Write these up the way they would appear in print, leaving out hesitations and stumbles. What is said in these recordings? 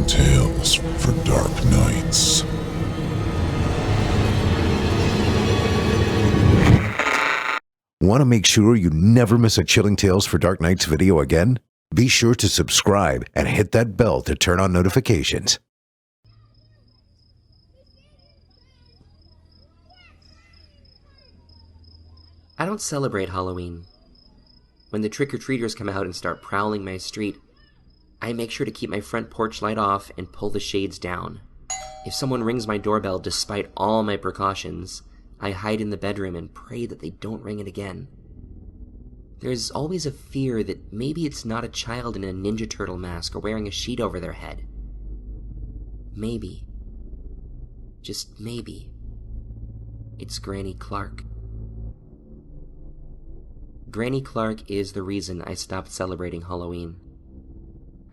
Chilling tales for dark nights. Want to make sure you never miss a Chilling Tales for Dark Nights video again? Be sure to subscribe and hit that bell to turn on notifications. I don't celebrate Halloween. When the trick-or-treaters come out and start prowling my street, I make sure to keep my front porch light off and pull the shades down. If someone rings my doorbell despite all my precautions, I hide in the bedroom and pray that they don't ring it again. There's always a fear that maybe it's not a child in a Ninja Turtle mask or wearing a sheet over their head. Maybe, just maybe, it's Granny Clark. Granny Clark is the reason I stopped celebrating Halloween.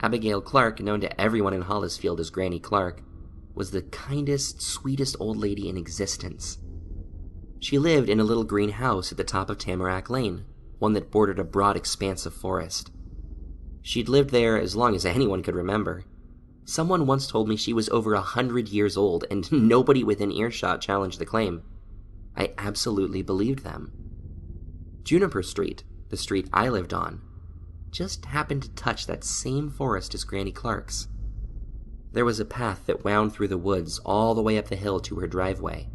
Abigail Clark, known to everyone in Hollisfield as Granny Clark, was the kindest, sweetest old lady in existence. She lived in a little green house at the top of Tamarack Lane, one that bordered a broad expanse of forest. She'd lived there as long as anyone could remember. Someone once told me she was over 100 years old, and nobody within earshot challenged the claim. I absolutely believed them. Juniper Street, the street I lived on, just happened to touch that same forest as Granny Clark's. There was a path that wound through the woods all the way up the hill to her driveway.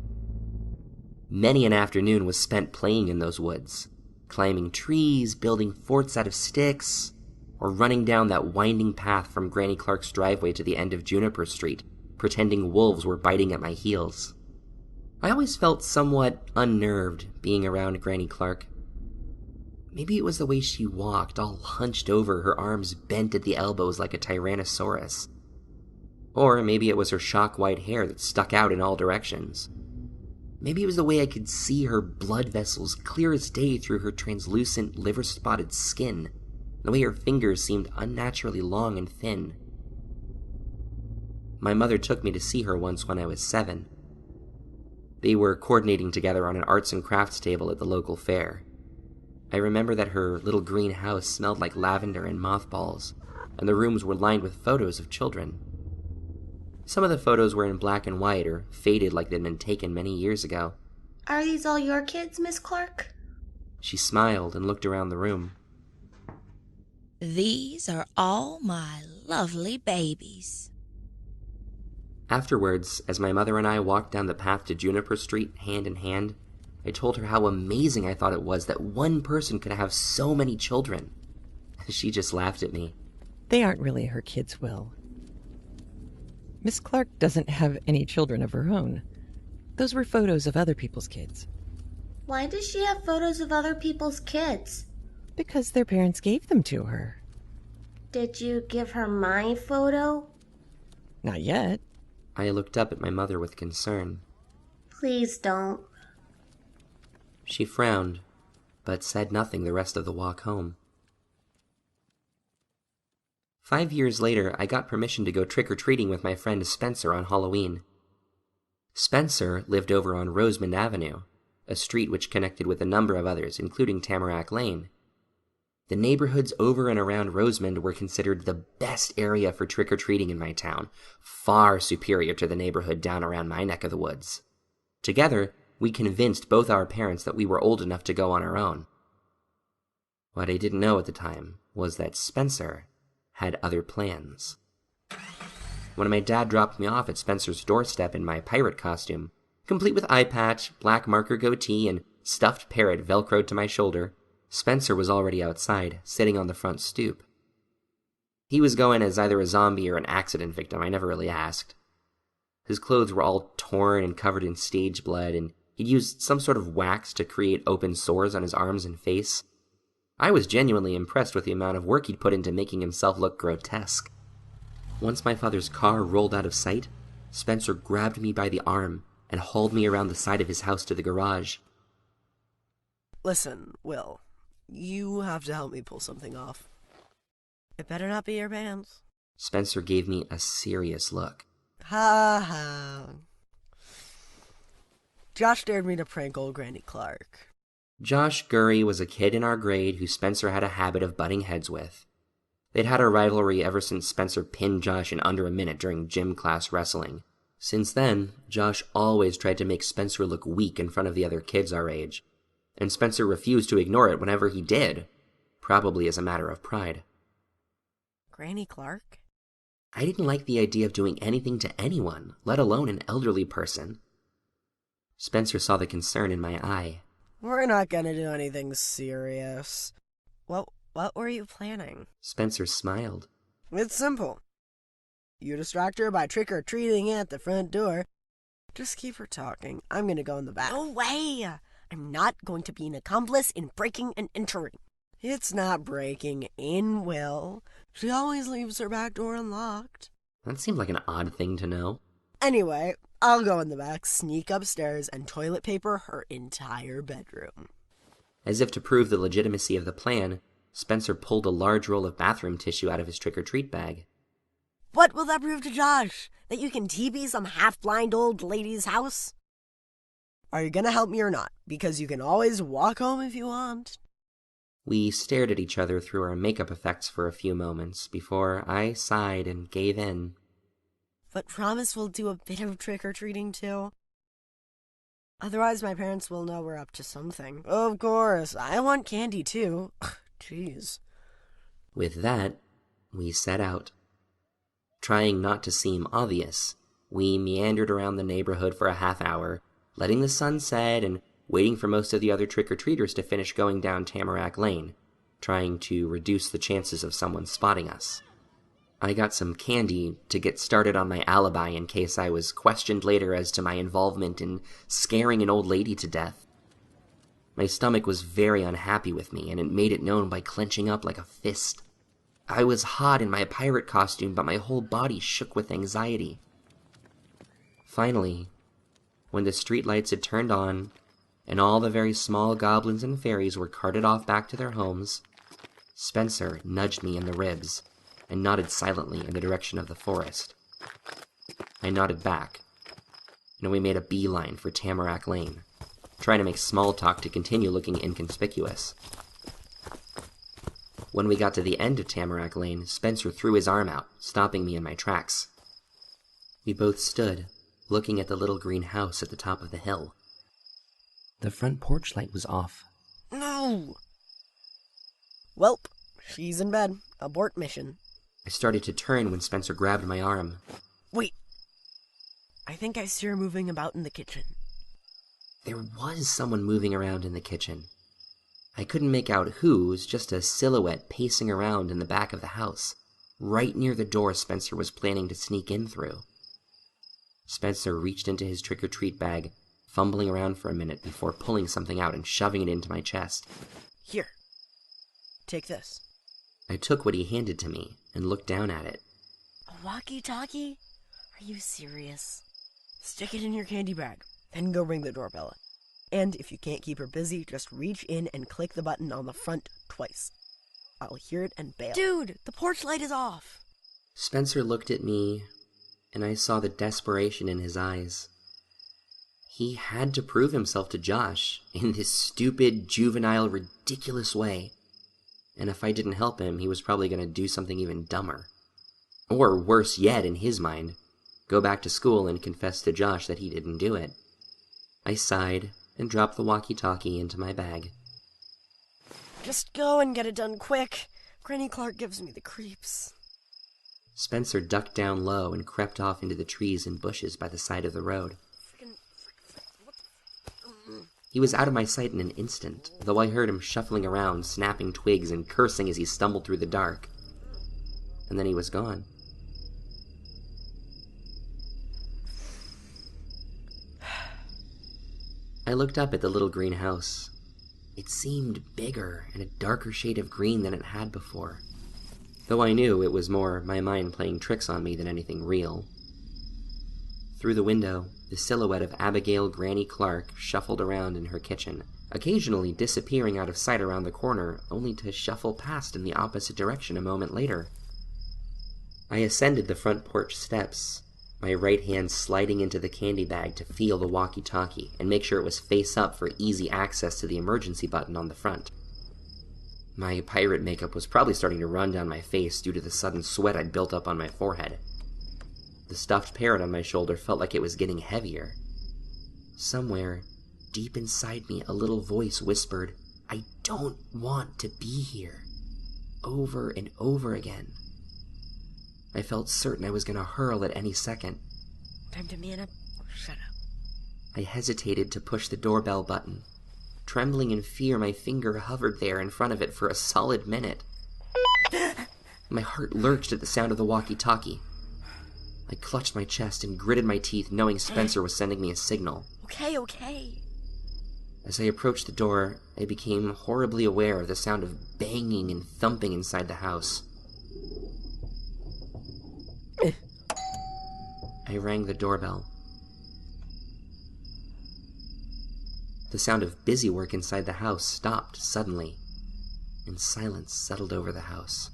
Many an afternoon was spent playing in those woods, climbing trees, building forts out of sticks, or running down that winding path from Granny Clark's driveway to the end of Juniper Street, pretending wolves were biting at my heels. I always felt somewhat unnerved being around Granny Clark. Maybe it was the way she walked, all hunched over, her arms bent at the elbows like a tyrannosaurus. Or maybe it was her shock white hair that stuck out in all directions. Maybe it was the way I could see her blood vessels clear as day through her translucent, liver-spotted skin, the way her fingers seemed unnaturally long and thin. My mother took me to see her once when I was 7. They were coordinating together on an arts and crafts table at the local fair. I remember that her little green house smelled like lavender and mothballs, and the rooms were lined with photos of children. Some of the photos were in black and white or faded like they'd been taken many years ago. Are these all your kids, Miss Clark? She smiled and looked around the room. These are all my lovely babies. Afterwards, as my mother and I walked down the path to Juniper Street hand in hand, I told her how amazing I thought it was that one person could have so many children. She just laughed at me. They aren't really her kids, Will. Miss Clark doesn't have any children of her own. Those were photos of other people's kids. Why does she have photos of other people's kids? Because their parents gave them to her. Did you give her my photo? Not yet. I looked up at my mother with concern. Please don't. She frowned, but said nothing the rest of the walk home. 5 years later, I got permission to go trick-or-treating with my friend Spencer on Halloween. Spencer lived over on Rosemond Avenue, a street which connected with a number of others, including Tamarack Lane. The neighborhoods over and around Rosemond were considered the best area for trick-or-treating in my town, far superior to the neighborhood down around my neck of the woods. Together, we convinced both our parents that we were old enough to go on our own. What I didn't know at the time was that Spencer had other plans. When my dad dropped me off at Spencer's doorstep in my pirate costume, complete with eye patch, black marker goatee, and stuffed parrot velcroed to my shoulder, Spencer was already outside, sitting on the front stoop. He was going as either a zombie or an accident victim, I never really asked. His clothes were all torn and covered in stage blood, and he'd used some sort of wax to create open sores on his arms and face. I was genuinely impressed with the amount of work he'd put into making himself look grotesque. Once my father's car rolled out of sight, Spencer grabbed me by the arm and hauled me around the side of his house to the garage. Listen, Will, you have to help me pull something off. It better not be your pants. Spencer gave me a serious look. Ha ha. Josh dared me to prank old Granny Clark. Josh Gurry was a kid in our grade who Spencer had a habit of butting heads with. They'd had a rivalry ever since Spencer pinned Josh in under a minute during gym class wrestling. Since then, Josh always tried to make Spencer look weak in front of the other kids our age, and Spencer refused to ignore it whenever he did, probably as a matter of pride. Granny Clark? I didn't like the idea of doing anything to anyone, let alone an elderly person. Spencer saw the concern in my eye. We're not gonna do anything serious. What were you planning? Spencer smiled. It's simple. You distract her by trick-or-treating at the front door. Just keep her talking. I'm gonna go in the back. No way! I'm not going to be an accomplice in breaking and entering. It's not breaking in, Will. She always leaves her back door unlocked. That seemed like an odd thing to know. Anyway, I'll go in the back, sneak upstairs, and toilet paper her entire bedroom. As if to prove the legitimacy of the plan, Spencer pulled a large roll of bathroom tissue out of his trick-or-treat bag. What will that prove to Josh? That you can TP some half-blind old lady's house? Are you gonna help me or not? Because you can always walk home if you want. We stared at each other through our makeup effects for a few moments before I sighed and gave in. But promise we'll do a bit of trick-or-treating too. Otherwise my parents will know we're up to something. Of course, I want candy too. Jeez. With that, we set out. Trying not to seem obvious, we meandered around the neighborhood for a half hour, letting the sun set and waiting for most of the other trick-or-treaters to finish going down Tamarack Lane, trying to reduce the chances of someone spotting us. I got some candy to get started on my alibi in case I was questioned later as to my involvement in scaring an old lady to death. My stomach was very unhappy with me, and it made it known by clenching up like a fist. I was hot in my pirate costume, but my whole body shook with anxiety. Finally, when the streetlights had turned on, and all the very small goblins and fairies were carted off back to their homes, Spencer nudged me in the ribs and nodded silently in the direction of the forest. I nodded back, and we made a beeline for Tamarack Lane, trying to make small talk to continue looking inconspicuous. When we got to the end of Tamarack Lane, Spencer threw his arm out, stopping me in my tracks. We both stood, looking at the little green house at the top of the hill. The front porch light was off. No! Welp, she's in bed. Abort mission. I started to turn when Spencer grabbed my arm. Wait. I think I see her moving about in the kitchen. There was someone moving around in the kitchen. I couldn't make out who, it was just a silhouette pacing around in the back of the house, right near the door Spencer was planning to sneak in through. Spencer reached into his trick-or-treat bag, fumbling around for a minute before pulling something out and shoving it into my chest. Here. Take this. I took what he handed to me and looked down at it. A walkie-talkie? Are you serious? Stick it in your candy bag, then go ring the doorbell. And if you can't keep her busy, just reach in and click the button on the front twice. I'll hear it and bail. Dude, the porch light is off. Spencer looked at me, and I saw the desperation in his eyes. He had to prove himself to Josh in this stupid, juvenile, ridiculous way. And if I didn't help him, he was probably going to do something even dumber. Or worse yet, in his mind, go back to school and confess to Josh that he didn't do it. I sighed and dropped the walkie-talkie into my bag. Just go and get it done quick. Granny Clark gives me the creeps. Spencer ducked down low and crept off into the trees and bushes by the side of the road. He was out of my sight in an instant, though I heard him shuffling around, snapping twigs and cursing as he stumbled through the dark. And then he was gone. I looked up at the little green house. It seemed bigger and a darker shade of green than it had before, though I knew it was more my mind playing tricks on me than anything real. Through the window, the silhouette of Abigail Granny Clark shuffled around in her kitchen, occasionally disappearing out of sight around the corner, only to shuffle past in the opposite direction a moment later. I ascended the front porch steps, my right hand sliding into the candy bag to feel the walkie-talkie and make sure it was face up for easy access to the emergency button on the front. My pirate makeup was probably starting to run down my face due to the sudden sweat I'd built up on my forehead. The stuffed parrot on my shoulder felt like it was getting heavier. Somewhere, deep inside me, a little voice whispered, "I don't want to be here," over and over again. I felt certain I was going to hurl at any second. Time to man up or shut up. I hesitated to push the doorbell button. Trembling in fear, my finger hovered there in front of it for a solid minute. My heart lurched at the sound of the walkie-talkie. I clutched my chest and gritted my teeth, knowing Spencer was sending me a signal. Okay. As I approached the door, I became horribly aware of the sound of banging and thumping inside the house. I rang the doorbell. The sound of busywork inside the house stopped suddenly, and silence settled over the house.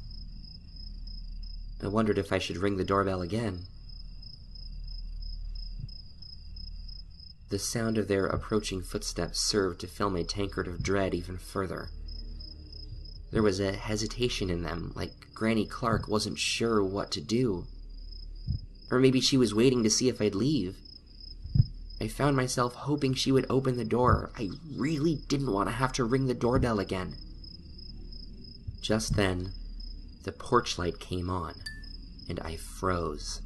I wondered if I should ring the doorbell again. The sound of their approaching footsteps served to fill my tankard of dread even further. There was a hesitation in them, like Granny Clark wasn't sure what to do. Or maybe she was waiting to see if I'd leave. I found myself hoping she would open the door. I really didn't want to have to ring the doorbell again. Just then, the porch light came on, and I froze.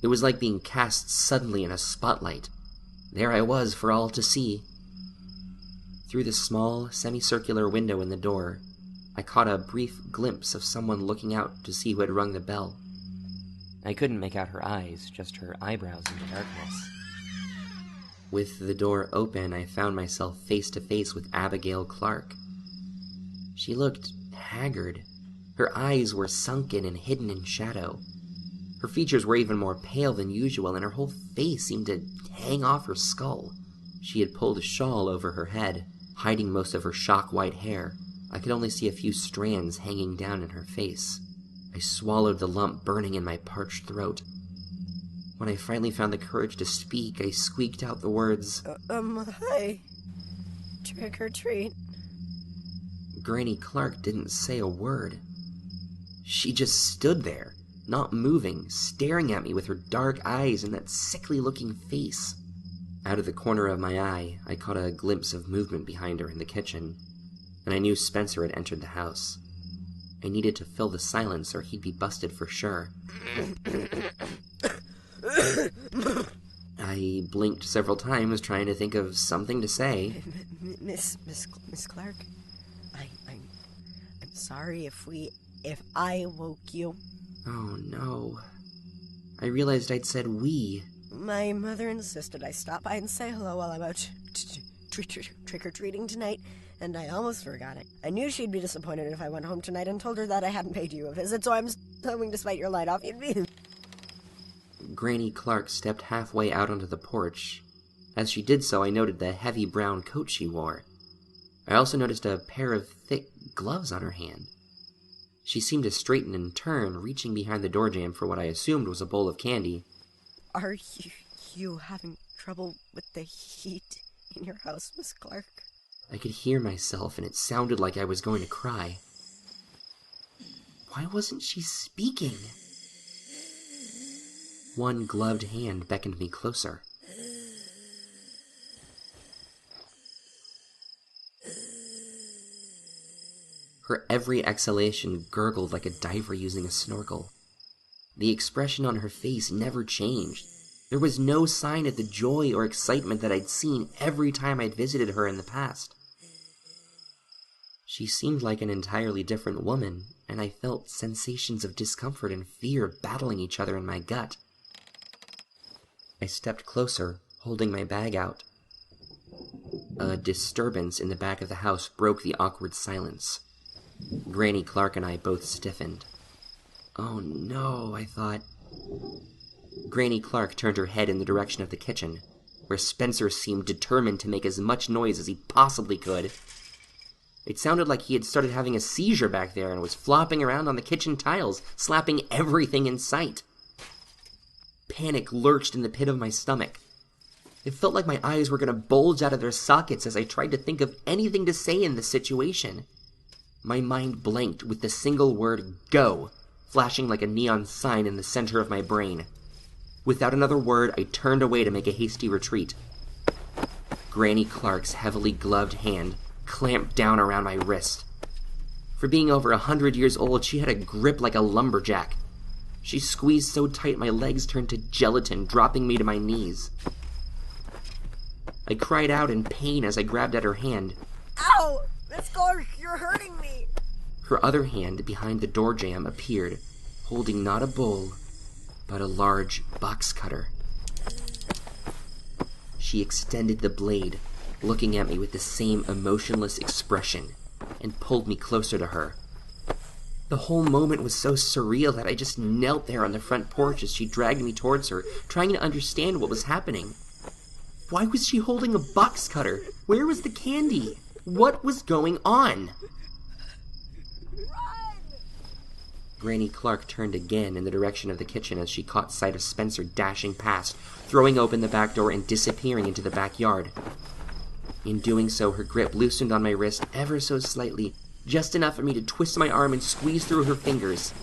It was like being cast suddenly in a spotlight. There I was for all to see. Through the small, semicircular window in the door, I caught a brief glimpse of someone looking out to see who had rung the bell. I couldn't make out her eyes, just her eyebrows in the darkness. With the door open, I found myself face to face with Abigail Clark. She looked haggard. Her eyes were sunken and hidden in shadow. Her features were even more pale than usual, and her whole face seemed to hang off her skull. She had pulled a shawl over her head, hiding most of her shock-white hair. I could only see a few strands hanging down in her face. I swallowed the lump burning in my parched throat. When I finally found the courage to speak, I squeaked out the words, Hi. Trick or treat. Granny Clark didn't say a word. She just stood there, not moving, staring at me with her dark eyes and that sickly-looking face. Out of the corner of my eye, I caught a glimpse of movement behind her in the kitchen, and I knew Spencer had entered the house. I needed to fill the silence or he'd be busted for sure. I blinked several times trying to think of something to say. Miss Clark, I'm sorry if I woke you. Oh no. I realized I'd said we. My mother insisted I stop by and say hello while I'm out trick-or-treating tonight, and I almost forgot it. I knew she'd be disappointed if I went home tonight and told her that I hadn't paid you a visit, so I'm hoping despite your light off, you'd be... Granny Clark stepped halfway out onto the porch. As she did so, I noted the heavy brown coat she wore. I also noticed a pair of thick gloves on her hand. She seemed to straighten and turn, reaching behind the door jamb for what I assumed was a bowl of candy. Are you having trouble with the heat in your house, Miss Clark? I could hear myself, and it sounded like I was going to cry. Why wasn't she speaking? One gloved hand beckoned me closer. Her every exhalation gurgled like a diver using a snorkel. The expression on her face never changed. There was no sign of the joy or excitement that I'd seen every time I'd visited her in the past. She seemed like an entirely different woman, and I felt sensations of discomfort and fear battling each other in my gut. I stepped closer, holding my bag out. A disturbance in the back of the house broke the awkward silence. Granny Clark and I both stiffened. Oh no, I thought. Granny Clark turned her head in the direction of the kitchen, where Spencer seemed determined to make as much noise as he possibly could. It sounded like he had started having a seizure back there and was flopping around on the kitchen tiles, slapping everything in sight. Panic lurched in the pit of my stomach. It felt like my eyes were going to bulge out of their sockets as I tried to think of anything to say in this situation. My mind blanked with the single word, "Go," flashing like a neon sign in the center of my brain. Without another word, I turned away to make a hasty retreat. Granny Clark's heavily gloved hand clamped down around my wrist. For being over 100 years old, she had a grip like a lumberjack. She squeezed so tight my legs turned to gelatin, dropping me to my knees. I cried out in pain as I grabbed at her hand. Ow! Miss Clark, you're hurting me! Her other hand, behind the door jamb, appeared, holding not a bowl, but a large box cutter. She extended the blade, looking at me with the same emotionless expression, and pulled me closer to her. The whole moment was so surreal that I just knelt there on the front porch as she dragged me towards her, trying to understand what was happening. Why was she holding a box cutter? Where was the candy? What was going on? Granny Clark turned again in the direction of the kitchen as she caught sight of Spencer dashing past, throwing open the back door and disappearing into the backyard. In doing so, her grip loosened on my wrist ever so slightly, just enough for me to twist my arm and squeeze through her fingers.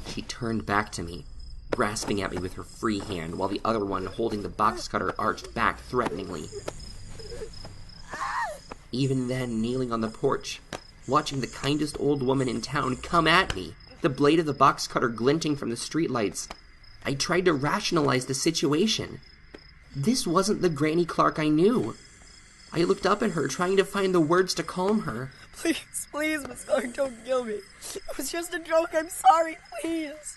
She turned back to me, grasping at me with her free hand, while the other one, holding the box cutter, arched back threateningly. Even then, kneeling on the porch, watching the kindest old woman in town come at me, the blade of the box cutter glinting from the streetlights, I tried to rationalize the situation. This wasn't the Granny Clark I knew. I looked up at her, trying to find the words to calm her. Please, please, Miss Clark, don't kill me. It was just a joke, I'm sorry, please.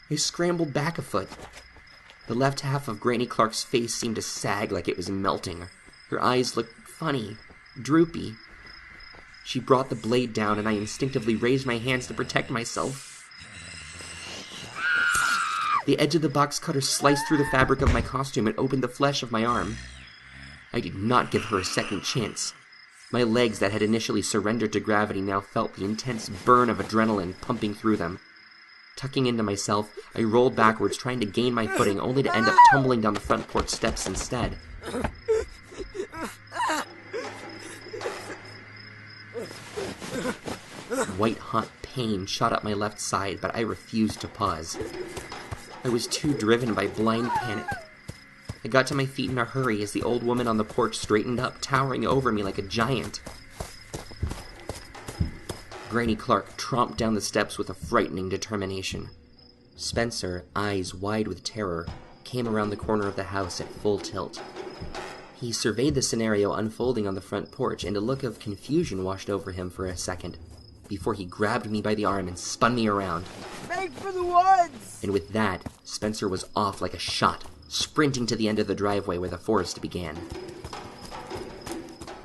I scrambled back a foot. The left half of Granny Clark's face seemed to sag like it was melting. Her eyes looked funny, droopy. She brought the blade down, and I instinctively raised my hands to protect myself. The edge of the box cutter sliced through the fabric of my costume and opened the flesh of my arm. I did not give her a second chance. My legs that had initially surrendered to gravity now felt the intense burn of adrenaline pumping through them. Tucking into myself, I rolled backwards, trying to gain my footing, only to end up tumbling down the front porch steps instead. White-hot pain shot up my left side, but I refused to pause. I was too driven by blind panic. I got to my feet in a hurry as the old woman on the porch straightened up, towering over me like a giant. Granny Clark tromped down the steps with a frightening determination. Spencer, eyes wide with terror, came around the corner of the house at full tilt. He surveyed the scenario unfolding on the front porch, and a look of confusion washed over him for a second, before he grabbed me by the arm and spun me around. Make for the woods! And with that, Spencer was off like a shot, sprinting to the end of the driveway where the forest began.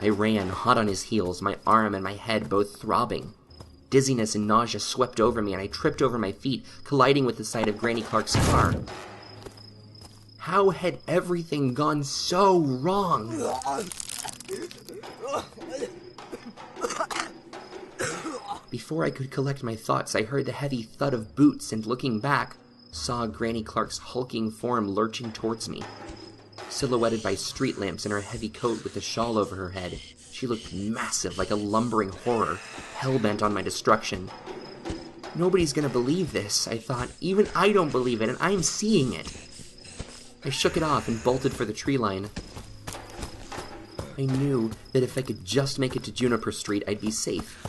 I ran, hot on his heels, my arm and my head both throbbing. Dizziness and nausea swept over me, and I tripped over my feet, colliding with the side of Granny Clark's car. How had everything gone so wrong? Before I could collect my thoughts, I heard the heavy thud of boots, and looking back, saw Granny Clark's hulking form lurching towards me. Silhouetted by street lamps in her heavy coat with a shawl over her head, she looked massive like a lumbering horror, hell-bent on my destruction. Nobody's gonna believe this, I thought. Even I don't believe it, and I'm seeing it. I shook it off and bolted for the tree line. I knew that if I could just make it to Juniper Street, I'd be safe.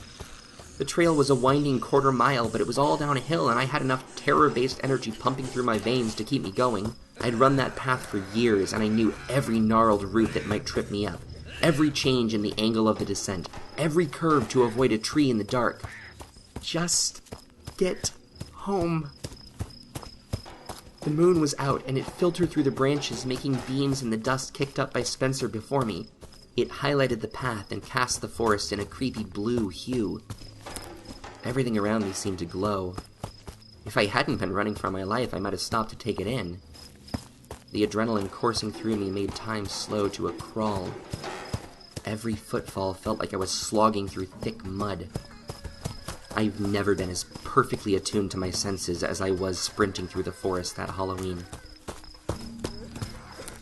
The trail was a winding quarter mile, but it was all downhill, and I had enough terror-based energy pumping through my veins to keep me going. I'd run that path for years, and I knew every gnarled root that might trip me up, every change in the angle of the descent, every curve to avoid a tree in the dark. Just get home. The moon was out, and it filtered through the branches, making beams in the dust kicked up by Spencer before me. It highlighted the path and cast the forest in a creepy blue hue. Everything around me seemed to glow. If I hadn't been running for my life, I might have stopped to take it in. The adrenaline coursing through me made time slow to a crawl. Every footfall felt like I was slogging through thick mud. I've never been as perfectly attuned to my senses as I was sprinting through the forest that Halloween.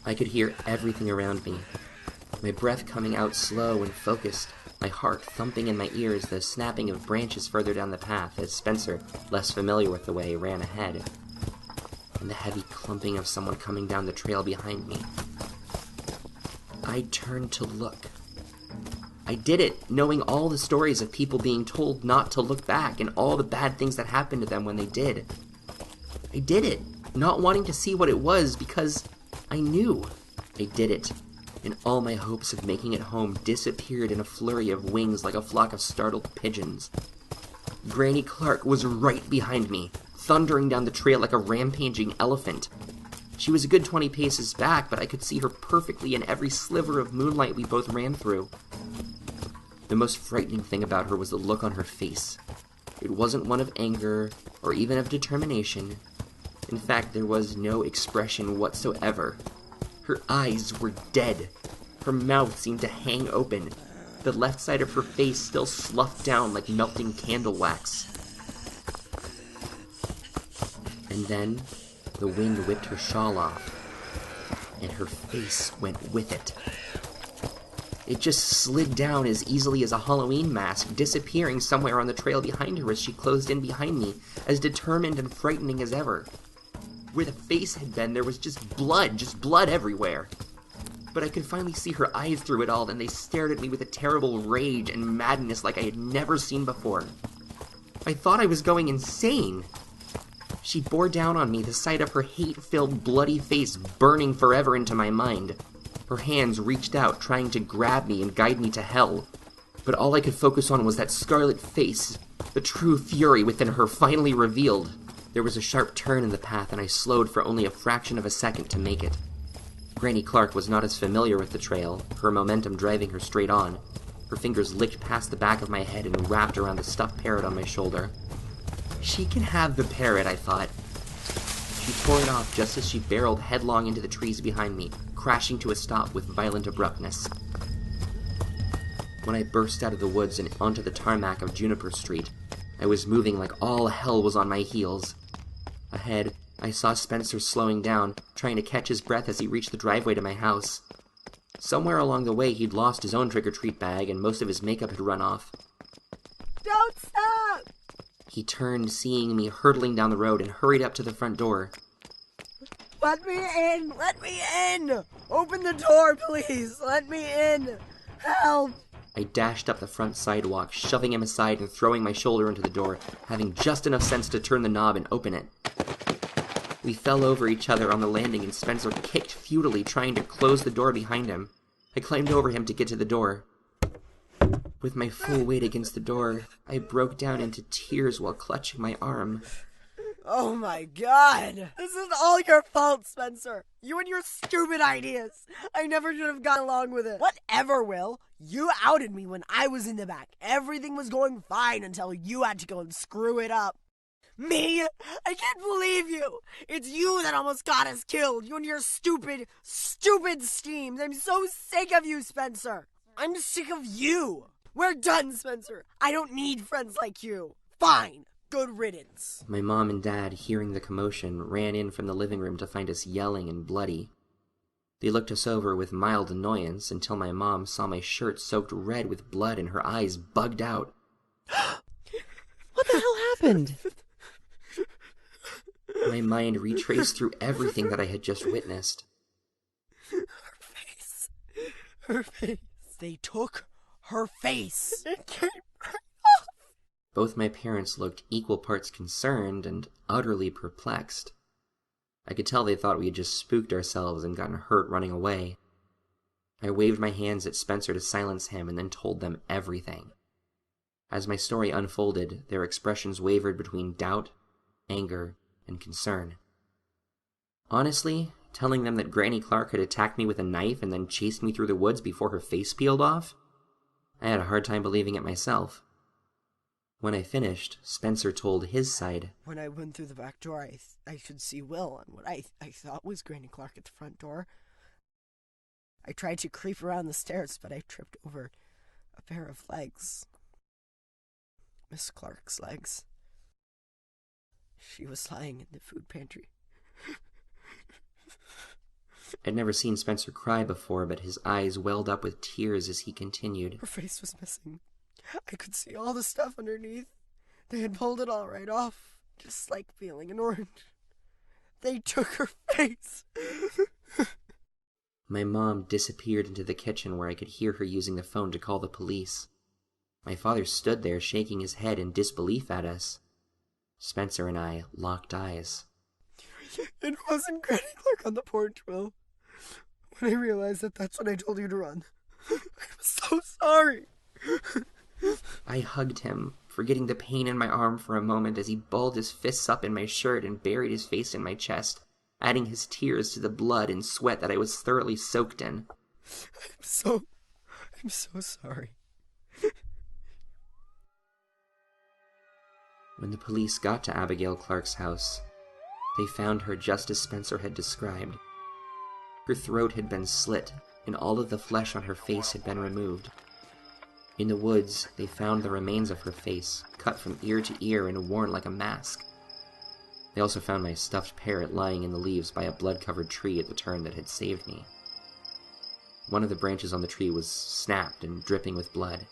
I could hear everything around me, my breath coming out slow and focused, my heart thumping in my ears, the snapping of branches further down the path as Spencer, less familiar with the way, ran ahead, and the heavy clumping of someone coming down the trail behind me. I turned to look. I did it, knowing all the stories of people being told not to look back and all the bad things that happened to them when they did. I did it, not wanting to see what it was because I knew. I did it, and all my hopes of making it home disappeared in a flurry of wings like a flock of startled pigeons. Granny Clark was right behind me, thundering down the trail like a rampaging elephant. She was a good 20 paces back, but I could see her perfectly in every sliver of moonlight we both ran through. The most frightening thing about her was the look on her face. It wasn't one of anger, or even of determination. In fact, there was no expression whatsoever. Her eyes were dead. Her mouth seemed to hang open. The left side of her face still sloughed down like melting candle wax. And then, the wind whipped her shawl off, and her face went with it. It just slid down as easily as a Halloween mask, disappearing somewhere on the trail behind her as she closed in behind me, as determined and frightening as ever. Where the face had been, there was just blood everywhere. But I could finally see her eyes through it all, and they stared at me with a terrible rage and madness like I had never seen before. I thought I was going insane. She bore down on me, the sight of her hate-filled, bloody face burning forever into my mind. Her hands reached out, trying to grab me and guide me to hell. But all I could focus on was that scarlet face, the true fury within her finally revealed. There was a sharp turn in the path, and I slowed for only a fraction of a second to make it. Granny Clark was not as familiar with the trail, her momentum driving her straight on. Her fingers licked past the back of my head and wrapped around the stuffed parrot on my shoulder. She can have the parrot, I thought. She tore it off just as she barreled headlong into the trees behind me, crashing to a stop with violent abruptness. When I burst out of the woods and onto the tarmac of Juniper Street, I was moving like all hell was on my heels. Ahead, I saw Spencer slowing down, trying to catch his breath as he reached the driveway to my house. Somewhere along the way, he'd lost his own trick-or-treat bag, and most of his makeup had run off. Don't stop! He turned, seeing me hurtling down the road, and hurried up to the front door. Let me in! Let me in! Open the door, please! Let me in! Help! I dashed up the front sidewalk, shoving him aside and throwing my shoulder into the door, having just enough sense to turn the knob and open it. We fell over each other on the landing, and Spencer kicked futilely, trying to close the door behind him. I climbed over him to get to the door. With my full weight against the door, I broke down into tears while clutching my arm. Oh my god! This is all your fault, Spencer! You and your stupid ideas! I never should have gone along with it. Whatever, Will. You outed me when I was in the back. Everything was going fine until you had to go and screw it up. Me? I can't believe you! It's you that almost got us killed! You and your stupid schemes! I'm so sick of you, Spencer! I'm sick of you! We're done, Spencer! I don't need friends like you! Fine! Good riddance! My mom and dad, hearing the commotion, ran in from the living room to find us yelling and bloody. They looked us over with mild annoyance until my mom saw my shirt soaked red with blood and her eyes bugged out. What the hell happened? My mind retraced through everything that I had just witnessed. Her face. They took her face. It came right off. Both my parents looked equal parts concerned and utterly perplexed. I could tell they thought we had just spooked ourselves and gotten hurt running away. I waved my hands at Spencer to silence him and then told them everything. As my story unfolded, their expressions wavered between doubt, anger, and concern. Honestly, telling them that Granny Clark had attacked me with a knife and then chased me through the woods before her face peeled off, I had a hard time believing it myself. When I finished, Spencer told his side. When I went through the back door, I should see Will and what I thought was Granny Clark at the front door. I tried to creep around the stairs, but I tripped over a pair of legs. Miss Clark's legs. She was lying in the food pantry. I'd never seen Spencer cry before, but his eyes welled up with tears as he continued. Her face was missing. I could see all the stuff underneath. They had pulled it all right off, just like peeling an orange. They took her face. My mom disappeared into the kitchen where I could hear her using the phone to call the police. My father stood there shaking his head in disbelief at us. Spencer and I locked eyes. It wasn't Granny Clark on the porch, Will. When I realized that, that's when I told you to run. I was so sorry. I hugged him, forgetting the pain in my arm for a moment as he balled his fists up in my shirt and buried his face in my chest, adding his tears to the blood and sweat that I was thoroughly soaked in. I'm so sorry. When the police got to Abigail Clark's house, they found her just as Spencer had described. Her throat had been slit, and all of the flesh on her face had been removed. In the woods, they found the remains of her face, cut from ear to ear and worn like a mask. They also found my stuffed parrot lying in the leaves by a blood-covered tree at the turn that had saved me. One of the branches on the tree was snapped and dripping with blood.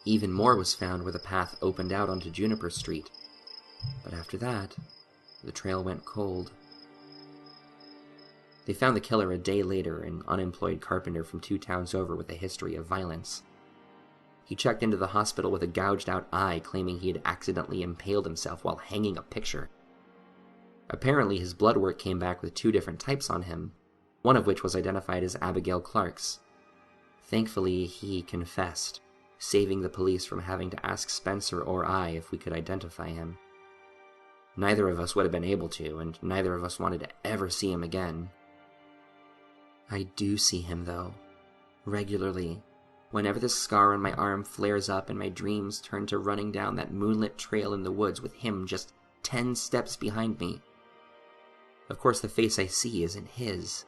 Even more was found where the path opened out onto Juniper Street. But after that, the trail went cold. They found the killer a day later, an unemployed carpenter from 2 towns over with a history of violence. He checked into the hospital with a gouged-out eye, claiming he had accidentally impaled himself while hanging a picture. Apparently, his blood work came back with 2 different types on him, one of which was identified as Abigail Clark's. Thankfully, he confessed, saving the police from having to ask Spencer or I if we could identify him. Neither of us would have been able to, and neither of us wanted to ever see him again. I do see him, though, regularly, whenever the scar on my arm flares up and my dreams turn to running down that moonlit trail in the woods with him just 10 steps behind me. Of course, the face I see isn't his.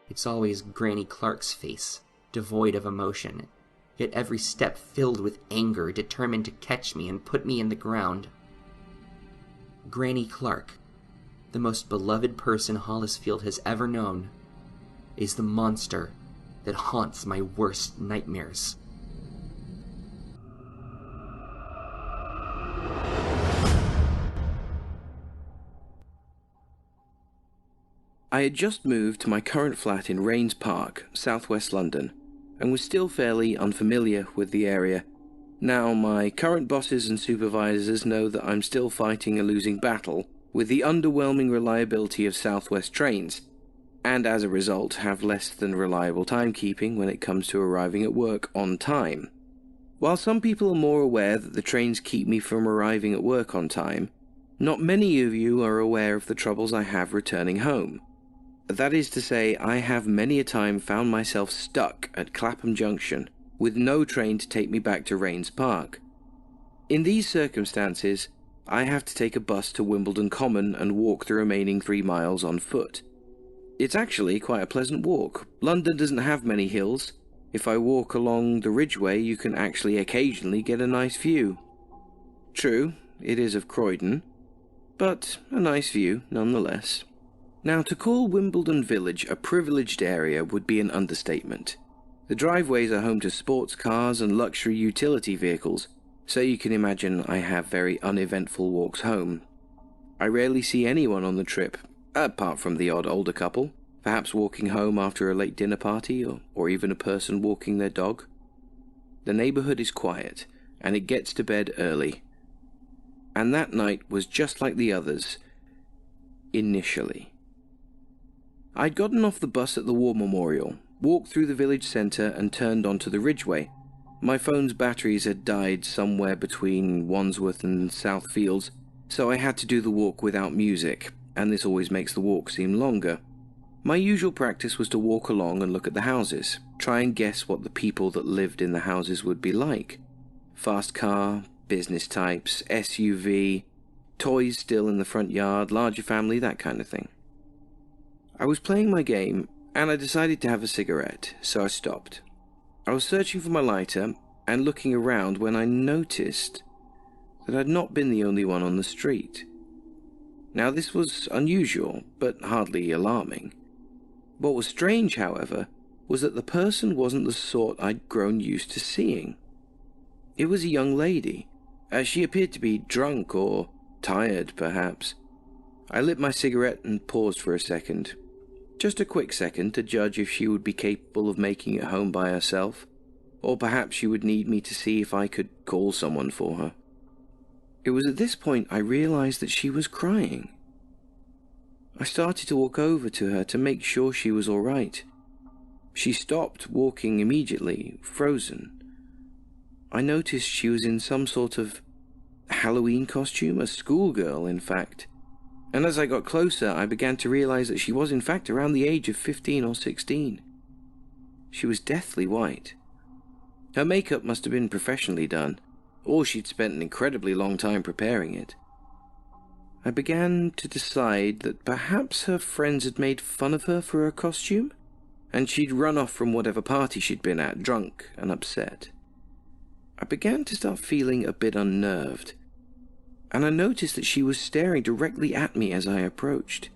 It's always Granny Clark's face, devoid of emotion, yet every step filled with anger, determined to catch me and put me in the ground. Granny Clark, the most beloved person Hollisfield has ever known, is the monster that haunts my worst nightmares. I had just moved to my current flat in Rains Park, southwest London, and was still fairly unfamiliar with the area. Now, my current bosses and supervisors know that I'm still fighting a losing battle with the underwhelming reliability of Southwest trains, and as a result have less than reliable timekeeping when it comes to arriving at work on time. While some people are more aware that the trains keep me from arriving at work on time, not many of you are aware of the troubles I have returning home. That is to say, I have many a time found myself stuck at Clapham Junction, with no train to take me back to Rains Park. In these circumstances, I have to take a bus to Wimbledon Common and walk the remaining 3 miles on foot. It's actually quite a pleasant walk. London doesn't have many hills. If I walk along the Ridgeway, you can actually occasionally get a nice view. True, it is of Croydon, but a nice view nonetheless. Now, to call Wimbledon Village a privileged area would be an understatement. The driveways are home to sports cars and luxury utility vehicles, so you can imagine I have very uneventful walks home. I rarely see anyone on the trip, apart from the odd older couple, perhaps walking home after a late dinner party, or even a person walking their dog. The neighborhood is quiet, and it gets to bed early. And that night was just like the others, initially. I'd gotten off the bus at the War Memorial, walked through the village centre and turned onto the Ridgeway. My phone's batteries had died somewhere between Wandsworth and South Fields, so I had to do the walk without music, and this always makes the walk seem longer. My usual practice was to walk along and look at the houses, try and guess what the people that lived in the houses would be like. Fast car, business types, SUV, toys still in the front yard, larger family, that kind of thing. I was playing my game, and I decided to have a cigarette, so I stopped. I was searching for my lighter and looking around when I noticed that I'd not been the only one on the street. Now, this was unusual, but hardly alarming. What was strange, however, was that the person wasn't the sort I'd grown used to seeing. It was a young lady. She appeared to be drunk or tired, perhaps. I lit my cigarette and paused for a second. Just a quick second to judge if she would be capable of making it home by herself, or perhaps she would need me to see if I could call someone for her. It was at this point I realized that she was crying. I started to walk over to her to make sure she was all right. She stopped walking immediately, frozen. I noticed she was in some sort of Halloween costume, a schoolgirl, in fact. And as I got closer, I began to realize that she was in fact around the age of 15 or 16. She was deathly white. Her makeup must have been professionally done, or she'd spent an incredibly long time preparing it. I began to decide that perhaps her friends had made fun of her for her costume, and she'd run off from whatever party she'd been at, drunk and upset. I began to start feeling a bit unnerved, and I noticed that she was staring directly at me as I approached.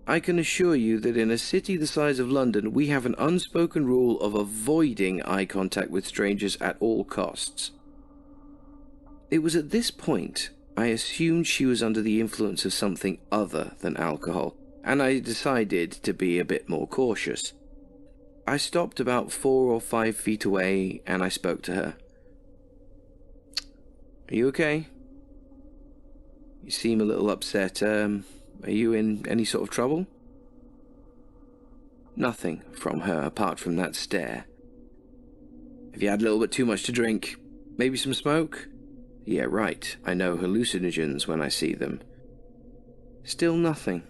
I can assure you that in a city the size of London, we have an unspoken rule of avoiding eye contact with strangers at all costs. It was at this point I assumed she was under the influence of something other than alcohol, and I decided to be a bit more cautious. I stopped about 4 or 5 feet away and I spoke to her. "Are you okay? You seem a little upset. Are you in any sort of trouble?" Nothing from her apart from that stare. "Have you had a little bit too much to drink? Maybe some smoke?" "Yeah, right. I know hallucinogens when I see them." Still nothing.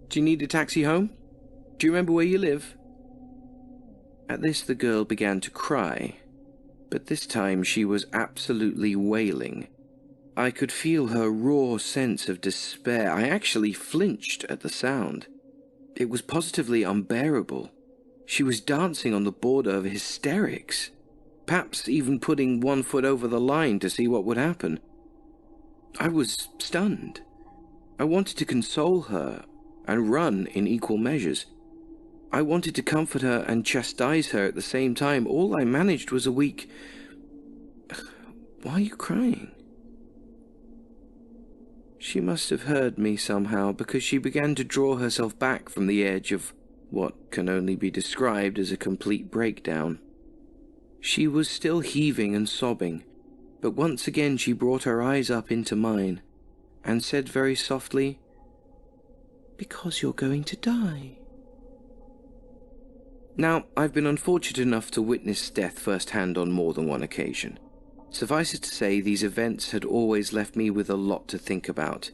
"Do you need a taxi home? Do you remember where you live?" At this the girl began to cry, but this time she was absolutely wailing. I could feel her raw sense of despair. I actually flinched at the sound. It was positively unbearable. She was dancing on the border of hysterics, perhaps even putting one foot over the line to see what would happen. I was stunned. I wanted to console her and run in equal measures. I wanted to comfort her and chastise her at the same time. All I managed was a weak, "Why are you crying?" She must have heard me somehow, because she began to draw herself back from the edge of what can only be described as a complete breakdown. She was still heaving and sobbing, but once again she brought her eyes up into mine and said very softly, "Because you're going to die." Now, I've been unfortunate enough to witness death firsthand on more than one occasion. Suffice it to say, these events had always left me with a lot to think about,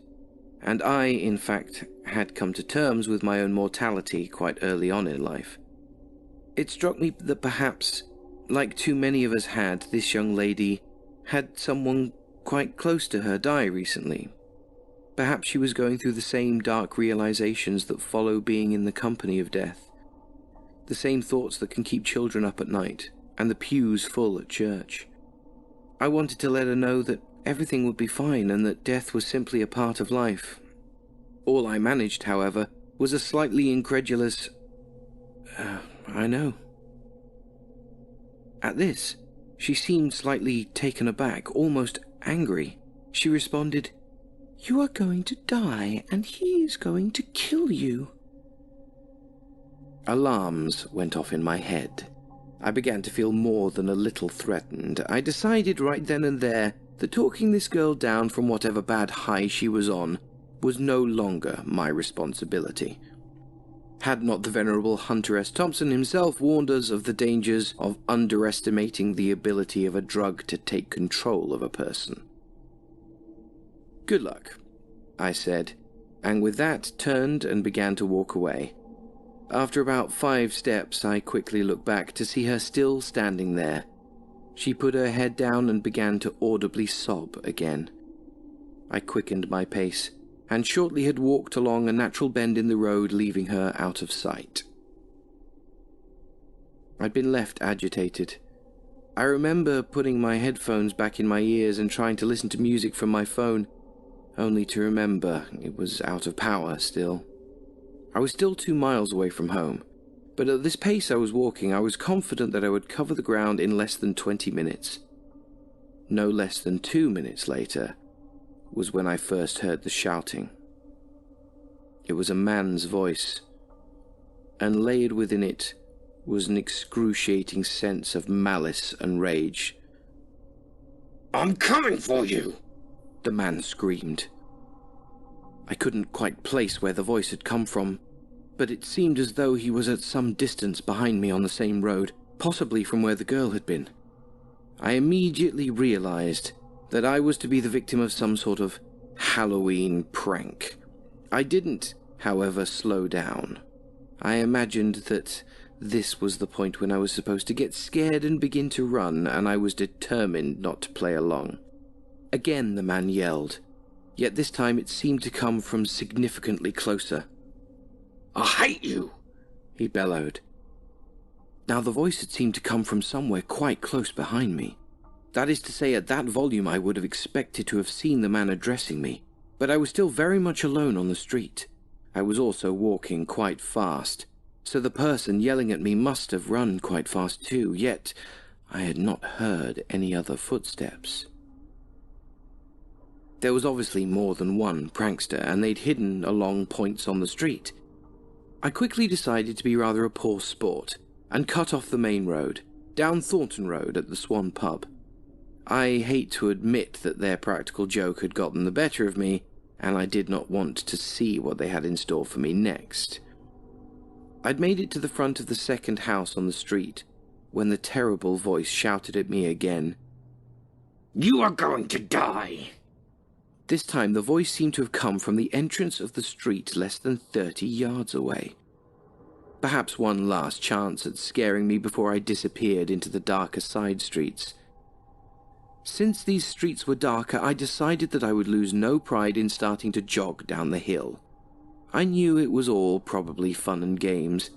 and I, in fact, had come to terms with my own mortality quite early on in life. It struck me that perhaps, like too many of us had, this young lady had someone quite close to her die recently. Perhaps she was going through the same dark realizations that follow being in the company of death, the same thoughts that can keep children up at night, and the pews full at church. I wanted to let her know that everything would be fine and that death was simply a part of life. All I managed, however, was a slightly incredulous, "I know." At this, she seemed slightly taken aback, almost angry. She responded, "You are going to die, and he is going to kill you." Alarms went off in my head. I began to feel more than a little threatened. I decided right then and there that talking this girl down from whatever bad high she was on was no longer my responsibility. Had not the venerable Hunter S. Thompson himself warned us of the dangers of underestimating the ability of a drug to take control of a person? "Good luck," I said, and with that turned and began to walk away. After about 5 steps, I quickly looked back to see her still standing there. She put her head down and began to audibly sob again. I quickened my pace, and shortly had walked along a natural bend in the road, leaving her out of sight. I'd been left agitated. I remember putting my headphones back in my ears and trying to listen to music from my phone, only to remember it was out of power still. I was still 2 miles away from home, but at this pace I was walking, I was confident that I would cover the ground in less than 20 minutes. No less than 2 minutes later was when I first heard the shouting. It was a man's voice, and layered within it was an excruciating sense of malice and rage. "I'm coming for you!" the man screamed. I couldn't quite place where the voice had come from, but it seemed as though he was at some distance behind me on the same road, possibly from where the girl had been. I immediately realized that I was to be the victim of some sort of Halloween prank. I didn't, however, slow down. I imagined that this was the point when I was supposed to get scared and begin to run, and I was determined not to play along. Again the man yelled, yet this time it seemed to come from significantly closer. "I hate you!" he bellowed. Now the voice had seemed to come from somewhere quite close behind me. That is to say, at that volume I would have expected to have seen the man addressing me, but I was still very much alone on the street. I was also walking quite fast, so the person yelling at me must have run quite fast too, yet I had not heard any other footsteps. There was obviously more than one prankster, and they'd hidden along points on the street. I quickly decided to be rather a poor sport, and cut off the main road, down Thornton Road at the Swan pub. I hate to admit that their practical joke had gotten the better of me, and I did not want to see what they had in store for me next. I'd made it to the front of the second house on the street, when the terrible voice shouted at me again. "You are going to die!" This time the voice seemed to have come from the entrance of the street less than 30 yards away. Perhaps one last chance at scaring me before I disappeared into the darker side streets. Since these streets were darker, I decided that I would lose no pride in starting to jog down the hill. I knew it was all probably fun and games,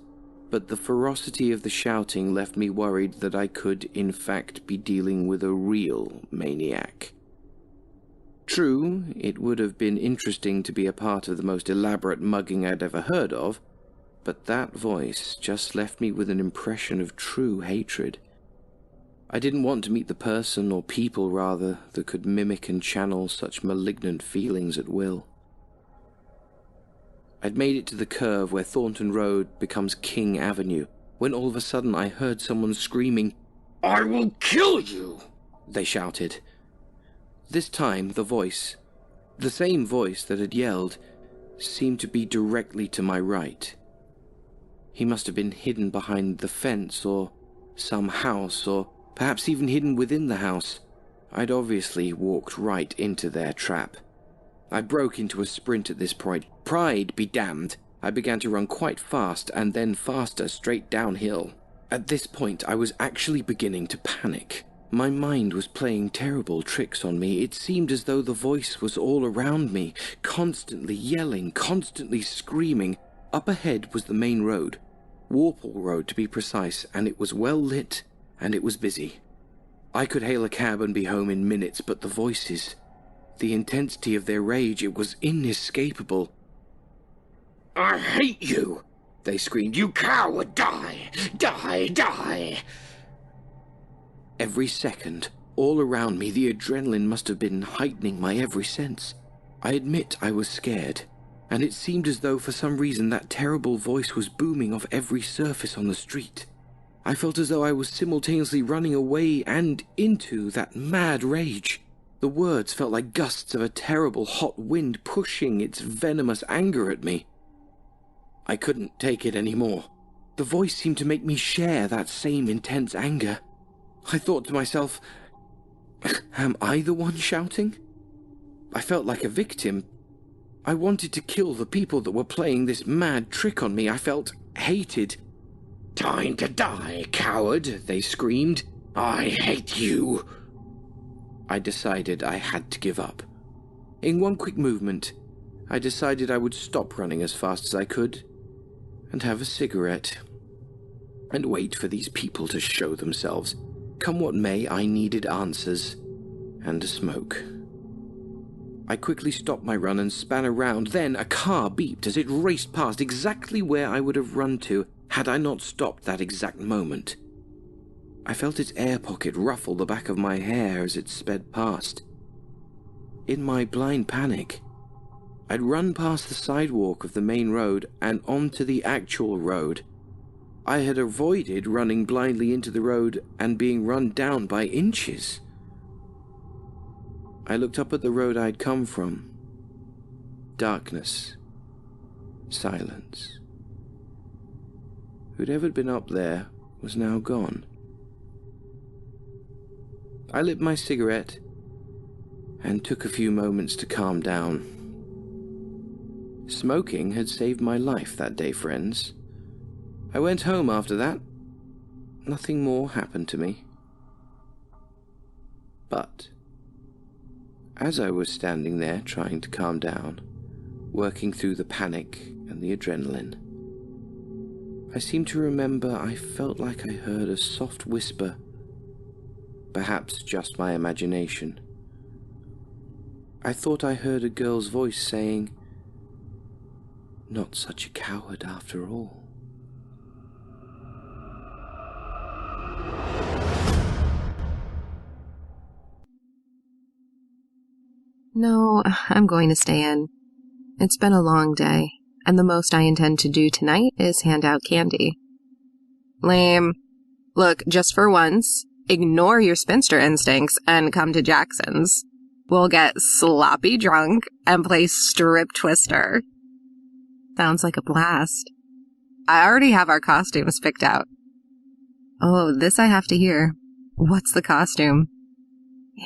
but the ferocity of the shouting left me worried that I could, in fact, be dealing with a real maniac. True, it would have been interesting to be a part of the most elaborate mugging I'd ever heard of, but that voice just left me with an impression of true hatred. I didn't want to meet the person, or people rather, that could mimic and channel such malignant feelings at will. I'd made it to the curve where Thornton Road becomes King Avenue, when all of a sudden I heard someone screaming, "I will kill you!" they shouted. This time the voice, the same voice that had yelled, seemed to be directly to my right. He must have been hidden behind the fence or some house, or perhaps even hidden within the house. I'd obviously walked right into their trap. I broke into a sprint at this point. Pride be damned. I began to run quite fast and then faster straight downhill. At this point I was actually beginning to panic. My mind was playing terrible tricks on me. It seemed as though the voice was all around me, constantly yelling, constantly screaming. Up ahead was the main road, Warple Road to be precise, and it was well lit, and it was busy. I could hail a cab and be home in minutes, but the voices, the intensity of their rage, it was inescapable. "I hate you!" they screamed. "You coward! Die! Die! Die!" Every second, all around me, the adrenaline must have been heightening my every sense. I admit I was scared, and it seemed as though for some reason that terrible voice was booming off every surface on the street. I felt as though I was simultaneously running away and into that mad rage. The words felt like gusts of a terrible hot wind pushing its venomous anger at me. I couldn't take it anymore. The voice seemed to make me share that same intense anger. I thought to myself, am I the one shouting? I felt like a victim. I wanted to kill the people that were playing this mad trick on me. I felt hated. "Time to die, coward," they screamed. "I hate you." I decided I had to give up. In one quick movement, I decided I would stop running as fast as I could and have a cigarette and wait for these people to show themselves. Come what may, I needed answers and a smoke. I quickly stopped my run and span around. Then a car beeped as it raced past exactly where I would have run to had I not stopped that exact moment. I felt its air pocket ruffle the back of my hair as it sped past. In my blind panic, I'd run past the sidewalk of the main road and onto the actual road. I had avoided running blindly into the road and being run down by inches. I looked up at the road I'd come from. Darkness. Silence. Who'd been up there was now gone. I lit my cigarette and took a few moments to calm down. Smoking had saved my life that day, friends. I went home after that. Nothing more happened to me. But as I was standing there trying to calm down, working through the panic and the adrenaline, I seemed to remember I felt like I heard a soft whisper, perhaps just my imagination. I thought I heard a girl's voice saying, "Not such a coward after all." No, I'm going to stay in. It's been a long day, and the most I intend to do tonight is hand out candy. Lame. Look, just for once, ignore your spinster instincts and come to Jackson's. We'll get sloppy drunk and play strip twister. Sounds like a blast. I already have our costumes picked out. Oh, this I have to hear. What's the costume?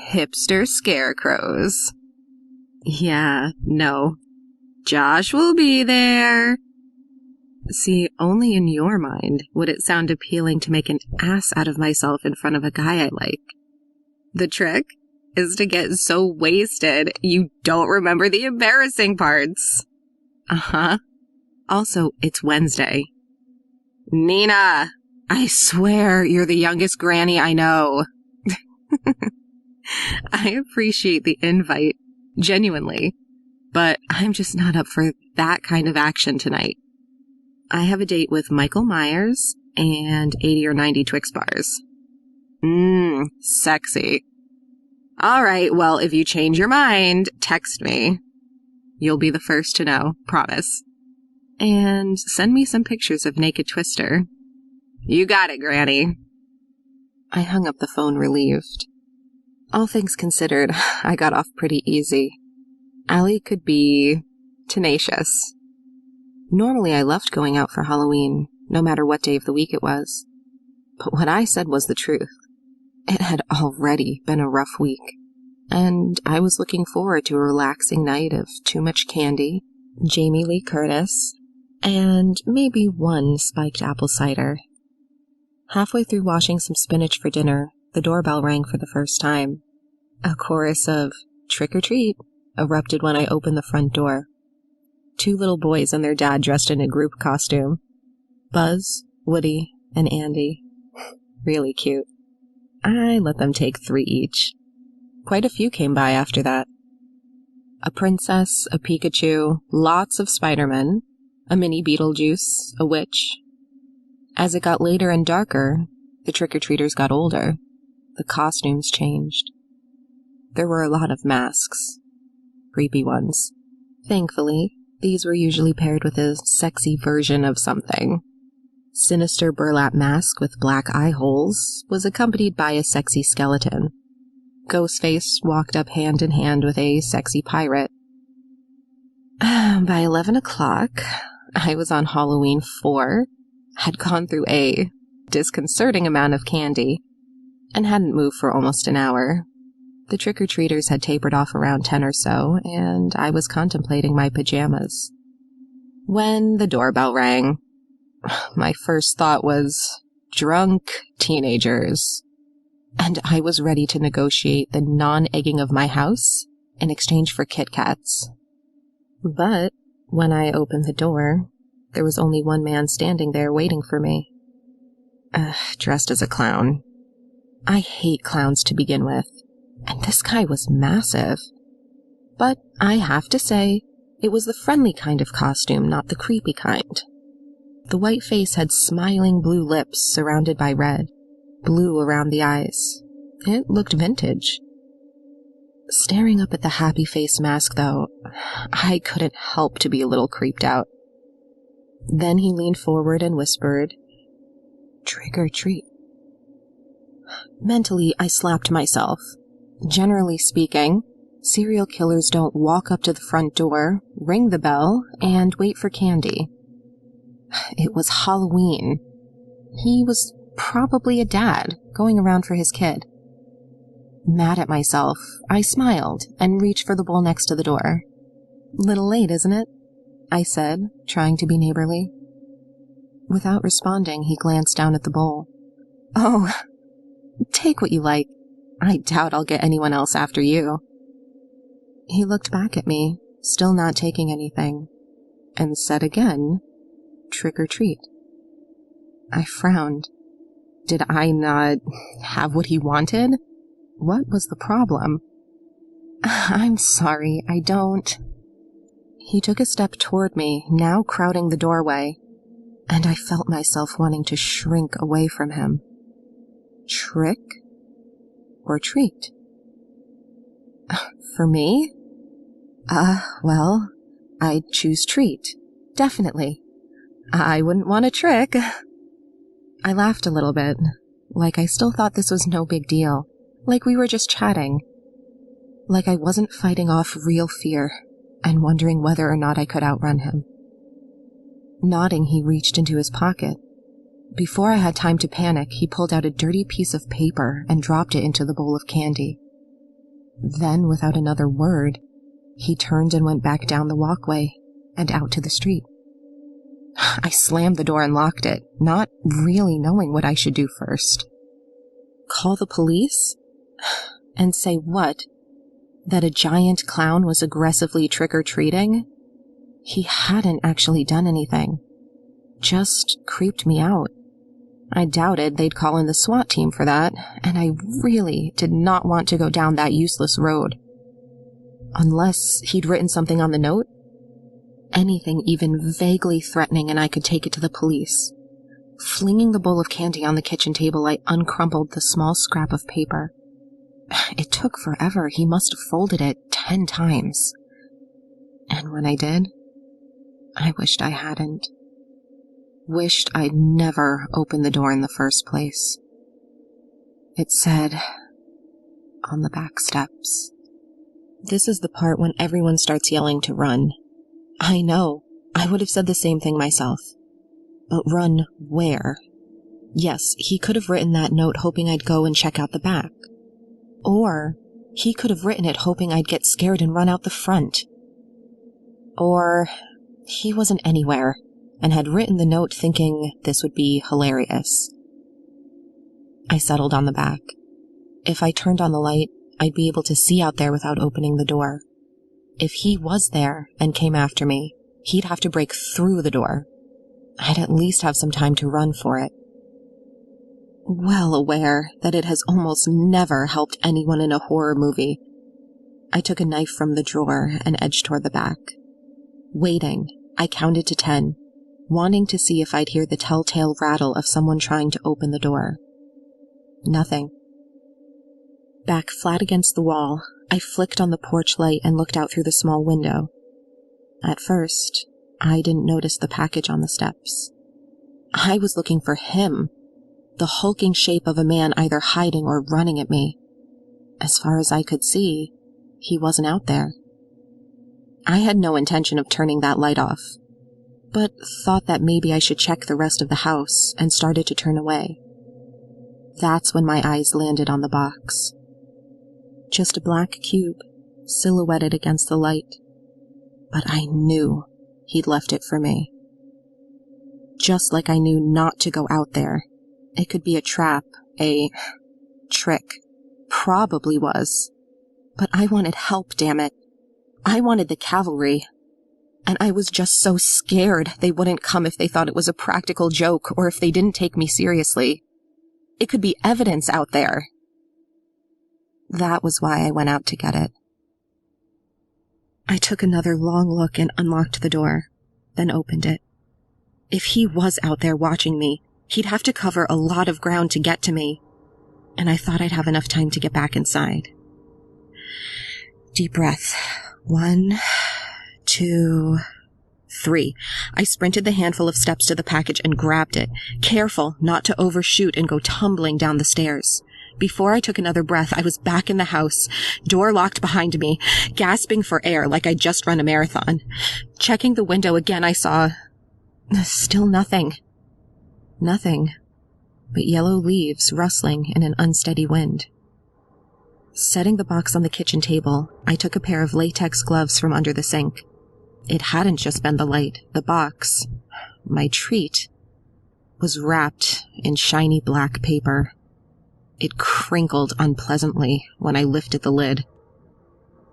Hipster scarecrows. Yeah, no. Josh will be there. See, only in your mind would it sound appealing to make an ass out of myself in front of a guy I like. The trick is to get so wasted you don't remember the embarrassing parts. Uh-huh. Also, it's Wednesday. Nina, I swear you're the youngest granny I know. I appreciate the invite, genuinely, but I'm just not up for that kind of action tonight. I have a date with Michael Myers and 80 or 90 Twix bars. Sexy. All right, well, if you change your mind, text me. You'll be the first to know, promise. And send me some pictures of Naked Twister. You got it, Granny. I hung up the phone relieved. All things considered, I got off pretty easy. Allie could be tenacious. Normally I loved going out for Halloween, no matter what day of the week it was. But what I said was the truth. It had already been a rough week, and I was looking forward to a relaxing night of too much candy, Jamie Lee Curtis, and maybe one spiked apple cider. Halfway through washing some spinach for dinner, the doorbell rang for the first time. A chorus of "trick or treat" erupted when I opened the front door. 2 little boys and their dad dressed in a group costume. Buzz, Woody, and Andy. Really cute. I let them take 3 each. Quite a few came by after that. A princess, a Pikachu, lots of Spider-Man, a mini Beetlejuice, a witch. As it got later and darker, the trick-or-treaters got older. The costumes changed. There were a lot of masks. Creepy ones. Thankfully, these were usually paired with a sexy version of something. Sinister burlap mask with black eye holes was accompanied by a sexy skeleton. Ghostface walked up hand in hand with a sexy pirate. By 11 o'clock, I was on Halloween 4, had gone through a disconcerting amount of candy, and hadn't moved for almost an hour. The trick-or-treaters had tapered off around 10 or so, and I was contemplating my pajamas. When the doorbell rang, my first thought was, drunk teenagers. And I was ready to negotiate the non-egging of my house in exchange for Kit Kats. But when I opened the door, there was only one man standing there waiting for me. Dressed as a clown. I hate clowns to begin with, and this guy was massive. But I have to say, it was the friendly kind of costume, not the creepy kind. The white face had smiling blue lips surrounded by red, blue around the eyes. It looked vintage. Staring up at the happy face mask, though, I couldn't help to be a little creeped out. Then he leaned forward and whispered, "Trick or treat." Mentally, I slapped myself. Generally speaking, serial killers don't walk up to the front door, ring the bell, and wait for candy. It was Halloween. He was probably a dad going around for his kid. Mad at myself, I smiled and reached for the bowl next to the door. "Little late, isn't it?" I said, trying to be neighborly. Without responding, he glanced down at the bowl. "Oh, take what you like. I doubt I'll get anyone else after you." He looked back at me, still not taking anything, and said again, "Trick or treat." I frowned. Did I not have what he wanted? What was the problem? "I'm sorry, I don't." He took a step toward me, now crowding the doorway, and I felt myself wanting to shrink away from him. Trick or treat? For me? Well, I'd choose treat. Definitely. I wouldn't want a trick. I laughed a little bit, like I still thought this was no big deal, like we were just chatting, like I wasn't fighting off real fear and wondering whether or not I could outrun him. Nodding, he reached into his pocket. Before I had time to panic, he pulled out a dirty piece of paper and dropped it into the bowl of candy. Then, without another word, he turned and went back down the walkway and out to the street. I slammed the door and locked it, not really knowing what I should do first. Call the police? And say what? That a giant clown was aggressively trick-or-treating? He hadn't actually done anything. Just creeped me out. I doubted they'd call in the SWAT team for that, and I really did not want to go down that useless road. Unless he'd written something on the note? Anything even vaguely threatening and I could take it to the police. Flinging the bowl of candy on the kitchen table, I uncrumpled the small scrap of paper. It took forever. He must have folded it 10 times. And when I did, I wished I hadn't. Wished I'd never opened the door in the first place. It said, on the back steps. This is the part when everyone starts yelling to run. I know, I would have said the same thing myself. But run where? Yes, he could have written that note hoping I'd go and check out the back. Or he could have written it hoping I'd get scared and run out the front. Or he wasn't anywhere and had written the note thinking this would be hilarious. I settled on the back. If I turned on the light, I'd be able to see out there without opening the door. If he was there and came after me, he'd have to break through the door. I'd at least have some time to run for it. Well aware that it has almost never helped anyone in a horror movie, I took a knife from the drawer and edged toward the back. Waiting, I counted to 10, wanting to see if I'd hear the telltale rattle of someone trying to open the door. Nothing. Back flat against the wall, I flicked on the porch light and looked out through the small window. At first, I didn't notice the package on the steps. I was looking for him, the hulking shape of a man either hiding or running at me. As far as I could see, he wasn't out there. I had no intention of turning that light off, but thought that maybe I should check the rest of the house and started to turn away. That's when my eyes landed on the box. Just a black cube, silhouetted against the light. But I knew he'd left it for me. Just like I knew not to go out there. It could be a trap, a trick. Probably was. But I wanted help, damn it. I wanted the cavalry. And I was just so scared they wouldn't come if they thought it was a practical joke or if they didn't take me seriously. It could be evidence out there. That was why I went out to get it. I took another long look and unlocked the door, then opened it. If he was out there watching me, he'd have to cover a lot of ground to get to me, and I thought I'd have enough time to get back inside. Deep breath. 1, 2, 3. I sprinted the handful of steps to the package and grabbed it, careful not to overshoot and go tumbling down the stairs. Before I took another breath, I was back in the house, door locked behind me, gasping for air like I'd just run a marathon. Checking the window again, I saw... still nothing. Nothing but yellow leaves rustling in an unsteady wind. Setting the box on the kitchen table, I took a pair of latex gloves from under the sink. It hadn't just been the light. The box, my treat, was wrapped in shiny black paper. It crinkled unpleasantly when I lifted the lid.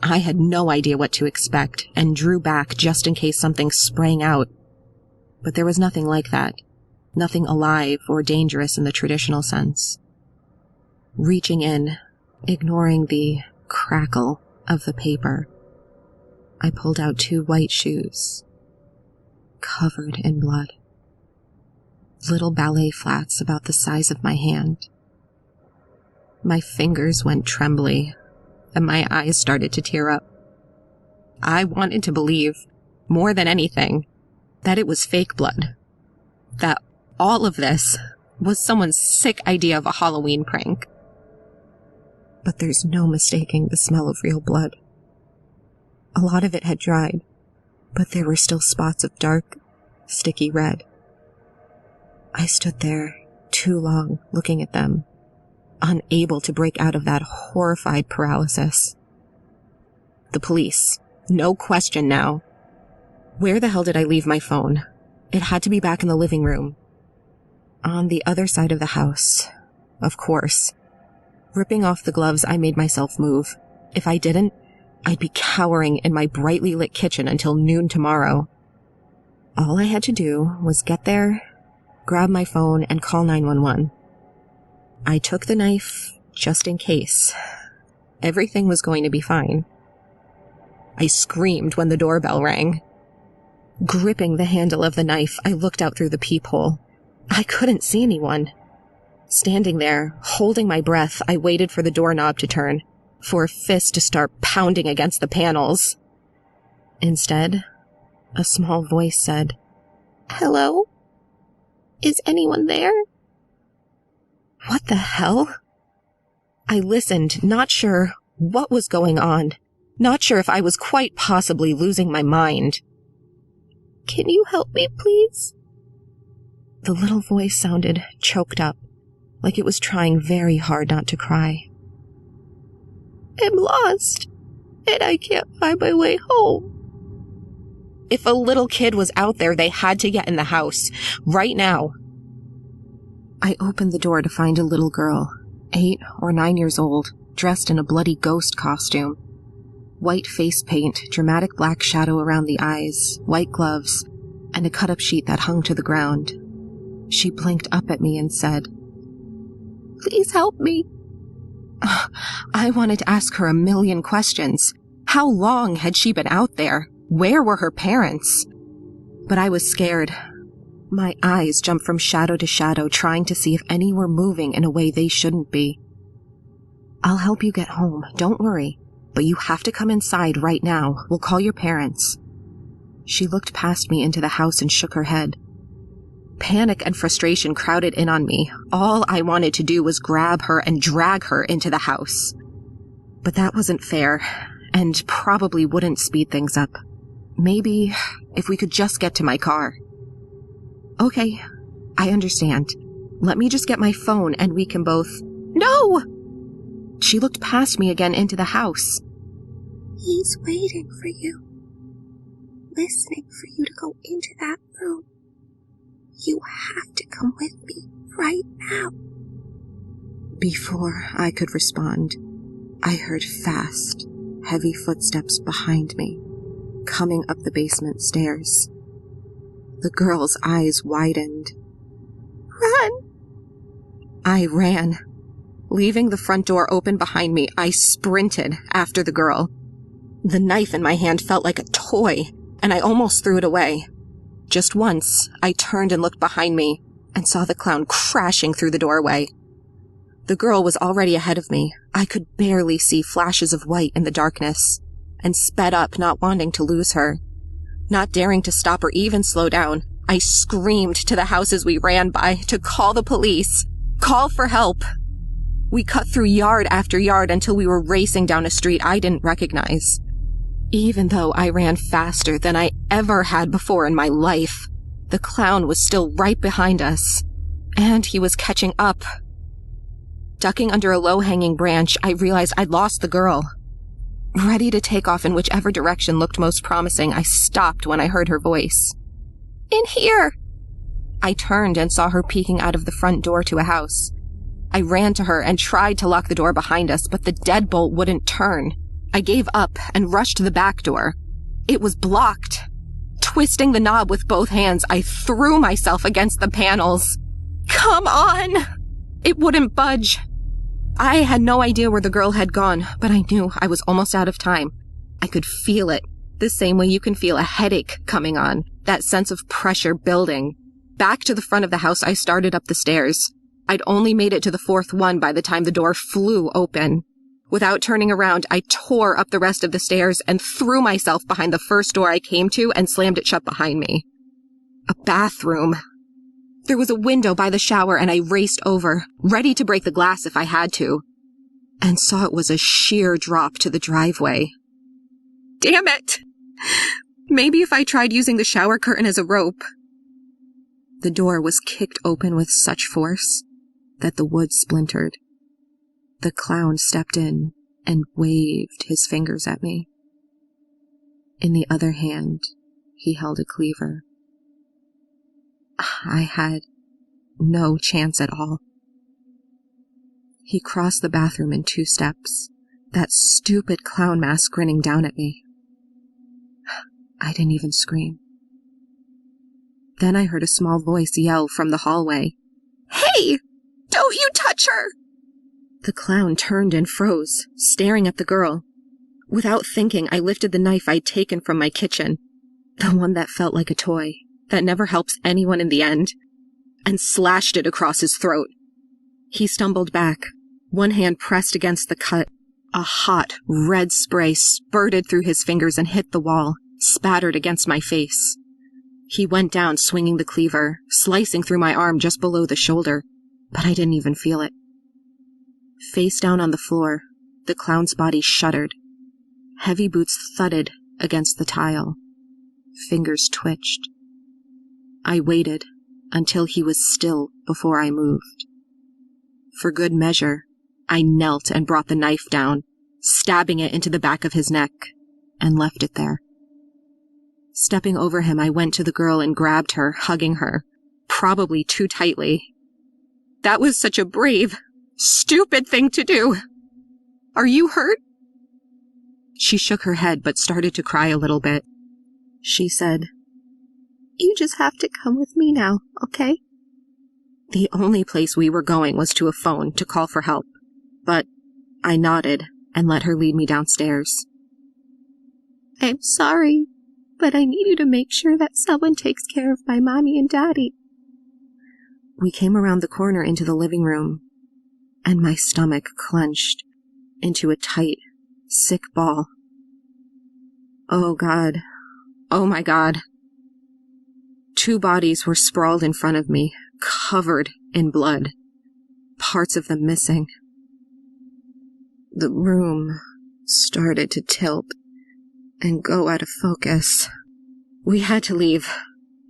I had no idea what to expect and drew back just in case something sprang out. But there was nothing like that. Nothing alive or dangerous in the traditional sense. Reaching in, ignoring the crackle of the paper, I pulled out 2 white shoes, covered in blood. Little ballet flats about the size of my hand. My fingers went trembly, and my eyes started to tear up. I wanted to believe, more than anything, that it was fake blood. That all of this was someone's sick idea of a Halloween prank. But there's no mistaking the smell of real blood. A lot of it had dried, but there were still spots of dark, sticky red. I stood there too long looking at them, unable to break out of that horrified paralysis. The police. No question now. Where the hell did I leave my phone? It had to be back in the living room. On the other side of the house. Of course. Ripping off the gloves, I made myself move. If I didn't, I'd be cowering in my brightly lit kitchen until noon tomorrow. All I had to do was get there, grab my phone, and call 911. I took the knife just in case. Everything was going to be fine. I screamed when the doorbell rang. Gripping the handle of the knife, I looked out through the peephole. I couldn't see anyone. Standing there, holding my breath, I waited for the doorknob to turn, for a fist to start pounding against the panels. Instead, a small voice said, "Hello? Is anyone there?" What the hell? I listened, not sure what was going on, not sure if I was quite possibly losing my mind. "Can you help me, please?" The little voice sounded choked up, like it was trying very hard not to cry. "I'm lost, and I can't find my way home." If a little kid was out there, they had to get in the house, right now. I opened the door to find a little girl, 8 or 9 years old, dressed in a bloody ghost costume. White face paint, dramatic black shadow around the eyes, white gloves, and a cut-up sheet that hung to the ground. She blinked up at me and said, "Please help me." I wanted to ask her a million questions. How long had she been out there? Where were her parents? But I was scared. My eyes jumped from shadow to shadow, trying to see if any were moving in a way they shouldn't be. "I'll help you get home, don't worry. But you have to come inside right now. We'll call your parents." She looked past me into the house and shook her head. Panic and frustration crowded in on me. All I wanted to do was grab her and drag her into the house. But that wasn't fair, and probably wouldn't speed things up. Maybe if we could just get to my car. "Okay, I understand. Let me just get my phone and we can both—" "No!" She looked past me again into the house. "He's waiting for you. Listening for you to go into that room. You have to come with me right now." Before I could respond, I heard fast, heavy footsteps behind me, coming up the basement stairs. The girl's eyes widened. "Run!" I ran. Leaving the front door open behind me, I sprinted after the girl. The knife in my hand felt like a toy, and I almost threw it away. Just once, I turned and looked behind me and saw the clown crashing through the doorway. The girl was already ahead of me. I could barely see flashes of white in the darkness, and sped up, not wanting to lose her. Not daring to stop or even slow down, I screamed to the houses we ran by to call the police, call for help. We cut through yard after yard until we were racing down a street I didn't recognize. Even though I ran faster than I ever had before in my life, the clown was still right behind us, and he was catching up. Ducking under a low-hanging branch, I realized I'd lost the girl. Ready to take off in whichever direction looked most promising, I stopped when I heard her voice. "In here!" I turned and saw her peeking out of the front door to a house. I ran to her and tried to lock the door behind us, but the deadbolt wouldn't turn. I gave up and rushed to the back door. It was blocked. Twisting the knob with both hands, I threw myself against the panels. Come on! It wouldn't budge. I had no idea where the girl had gone, but I knew I was almost out of time. I could feel it, the same way you can feel a headache coming on, that sense of pressure building. Back to the front of the house, I started up the stairs. I'd only made it to the fourth one by the time the door flew open. Without turning around, I tore up the rest of the stairs and threw myself behind the first door I came to and slammed it shut behind me. A bathroom. There was a window by the shower, and I raced over, ready to break the glass if I had to, and saw it was a sheer drop to the driveway. Damn it! Maybe if I tried using the shower curtain as a rope. The door was kicked open with such force that the wood splintered. The clown stepped in and waved his fingers at me. In the other hand, he held a cleaver. I had no chance at all. He crossed the bathroom in 2 steps, that stupid clown mask grinning down at me. I didn't even scream. Then I heard a small voice yell from the hallway, "Hey! Don't you touch her!" The clown turned and froze, staring at the girl. Without thinking, I lifted the knife I'd taken from my kitchen, the one that felt like a toy, that never helps anyone in the end, and slashed it across his throat. He stumbled back, one hand pressed against the cut. A hot, red spray spurted through his fingers and hit the wall, spattered against my face. He went down, swinging the cleaver, slicing through my arm just below the shoulder, but I didn't even feel it. Face down on the floor, the clown's body shuddered. Heavy boots thudded against the tile. Fingers twitched. I waited until he was still before I moved. For good measure, I knelt and brought the knife down, stabbing it into the back of his neck, and left it there. Stepping over him, I went to the girl and grabbed her, hugging her, probably too tightly. That was such a brave, stupid thing to do. Are you hurt? She shook her head but started to cry a little bit. She said, "You just have to come with me now, okay?" The only place we were going was to a phone to call for help, but I nodded and let her lead me downstairs. "I'm sorry, but I need you to make sure that someone takes care of my mommy and daddy." We came around the corner into the living room, and my stomach clenched into a tight, sick ball. Oh God. Oh my God. 2 bodies were sprawled in front of me, covered in blood, parts of them missing. The room started to tilt and go out of focus. We had to leave.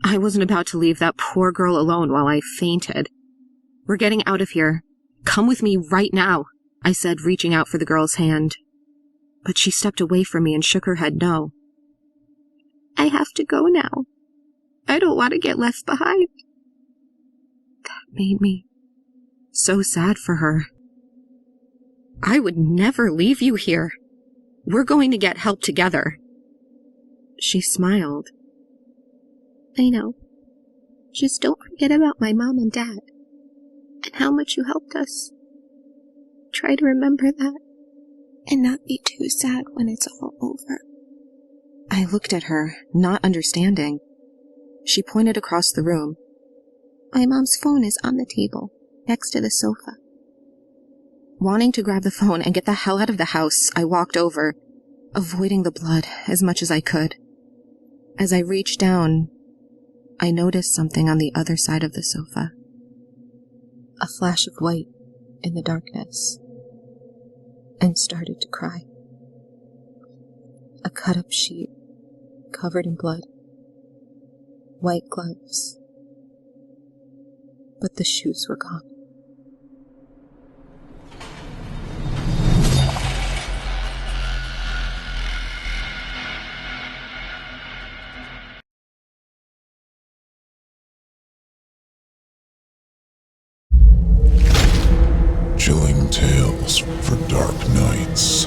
I wasn't about to leave that poor girl alone while I fainted. "We're getting out of here. Come with me right now," I said, reaching out for the girl's hand. But she stepped away from me and shook her head no. "I have to go now. I don't want to get left behind." That made me so sad for her. "I would never leave you here. We're going to get help together." She smiled. "I know. Just don't forget about my mom and dad, and how much you helped us. Try to remember that." and not be too sad when it's all over. I looked at her, not understanding. She pointed across the room. My mom's phone is on the table, next to the sofa. Wanting to grab the phone and get the hell out of the house, I walked over, avoiding the blood as much as I could. As I reached down, I noticed something on the other side of the sofa. A flash of white in the darkness, and started to cry. A cut-up sheet, covered in blood. White gloves. But the shoes were gone. Chilling tales for dark nights.